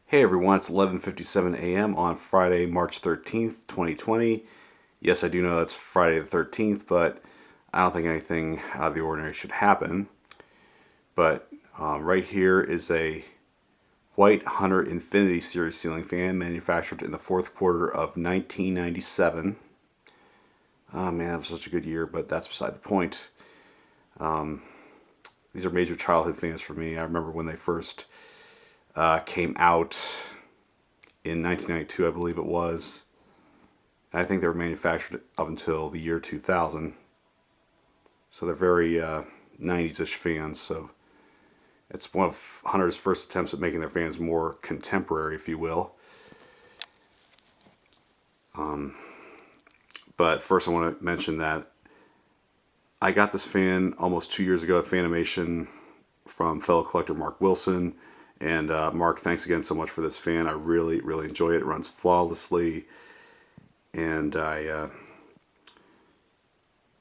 Hey everyone, it's 11:57 a.m. on Friday, March 13th, 2020. Yes, I do know that's Friday the 13th, but I don't think anything out of the ordinary should happen. But right here is a white Hunter Infiniti series ceiling fan manufactured in the fourth quarter of 1997. Oh man, that was such a good year, but that's beside the point. These are major childhood fans for me. I remember when they first came out in 1992, I believe it was. I think they were manufactured up until the year 2000. So they're very 90s-ish fans. So it's one of Hunter's first attempts at making their fans more contemporary, if you will. But first I want to mention that I got this fan almost 2 years ago at Fanimation from fellow collector Mark Wilson. And Mark, thanks again so much for this fan. I really, really enjoy it. It runs flawlessly. And I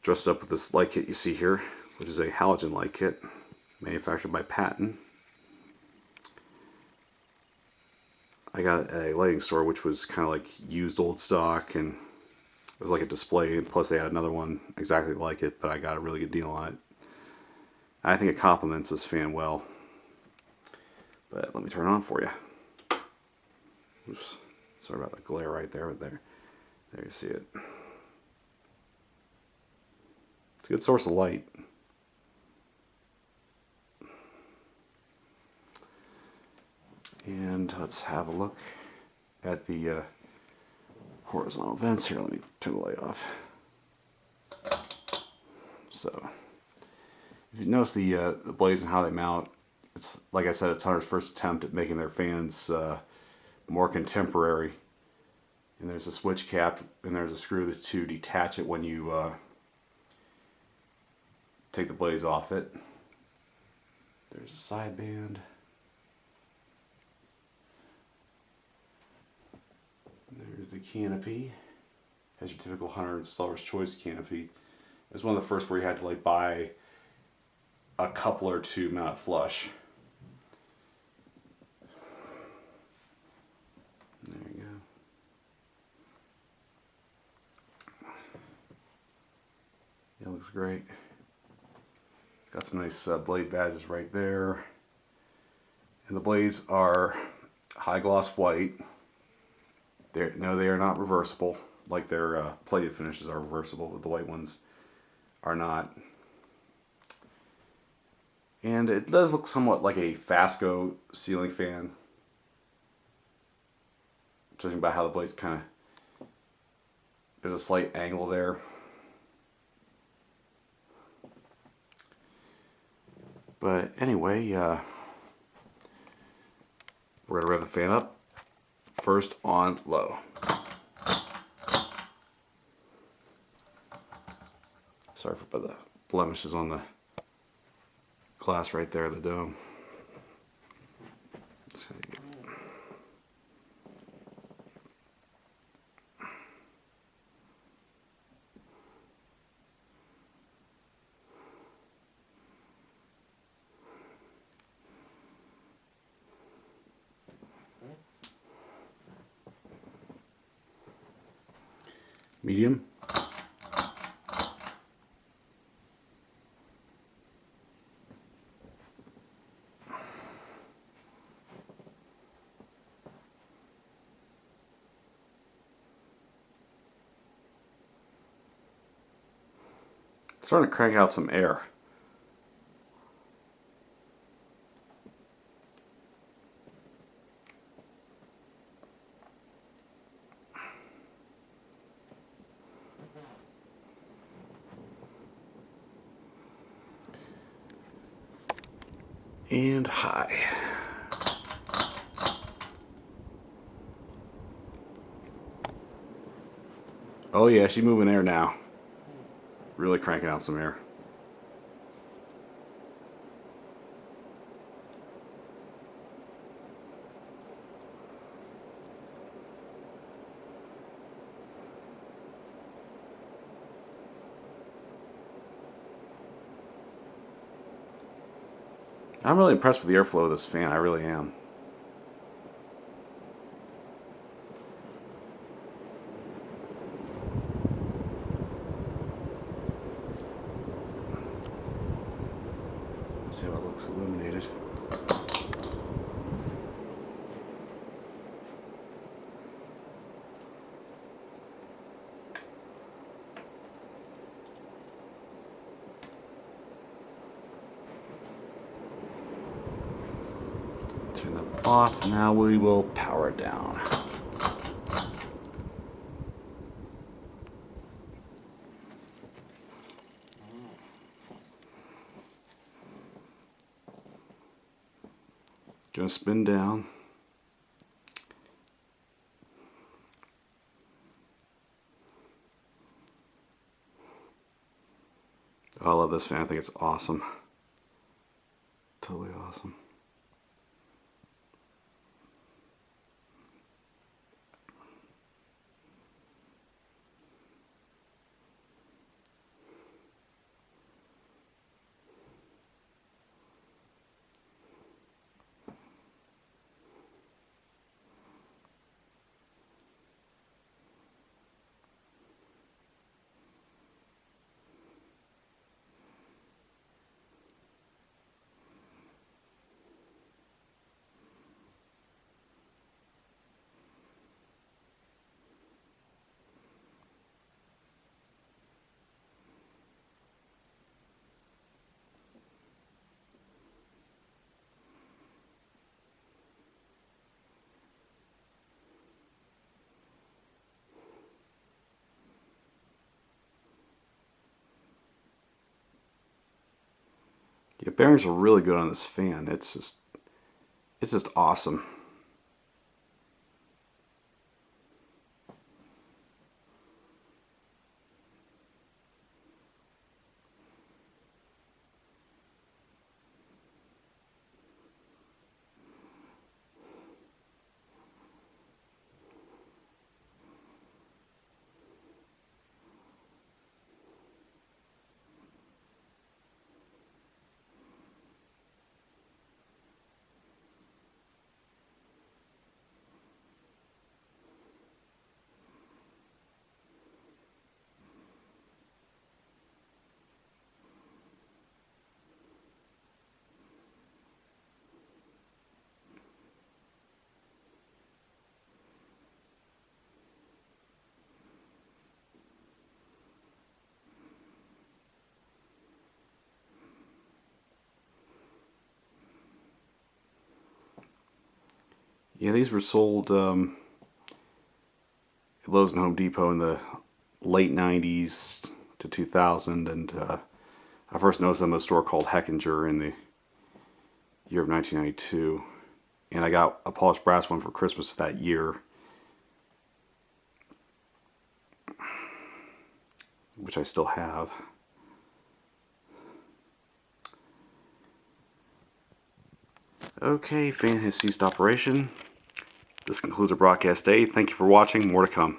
dressed up with this light kit you see here, which is a halogen light kit manufactured by Patton. I got it at a lighting store, which was kind of like used old stock, and it was like a display. Plus, they had another one exactly like it, but I got a really good deal on it. I think it complements this fan well. But let me turn it on for you. Oops, sorry about the glare right there, but there you see it. It's a good source of light. And let's have a look at the horizontal vents here. Let me turn the light off. So, if you notice the blades and how they mount, it's like I said, it's Hunter's first attempt at making their fans more contemporary. And there's a switch cap, and there's a screw to detach it when you take the blades off it. There's a side band. There's the canopy. Has your typical Hunter installer's choice canopy. It was one of the first where you had to like buy a coupler to mount it flush. There you go. Yeah, looks great. Got some nice blade badges right there. And the blades are high gloss white. No, they are not reversible, like their plated finishes are reversible, but the white ones are not. And it does look somewhat like a Fasco ceiling fan, judging by how the blades kind of, there's a slight angle there. But anyway, we're going to rev the fan up. First on low. Sorry for the blemishes on the glass right there, the dome. Let's see. Medium. Starting to crank out some air. And high. Oh yeah, she's moving air now. Really cranking out some air. I'm really impressed with the airflow of this fan. I really am. See how it looks illuminated. Turn that off. Now we will power it down. Gonna spin down. Oh, I love this fan. I think it's awesome. Totally awesome. Yeah, bearings are really good on this fan. It's just awesome. Yeah, these were sold at Lowe's and Home Depot in the late 90s to 2000, and I first noticed them at a store called Heckinger in the year of 1992, and I got a polished brass one for Christmas that year, which I still have. Okay, fan has ceased operation. This concludes our broadcast day. Thank you for watching. More to come.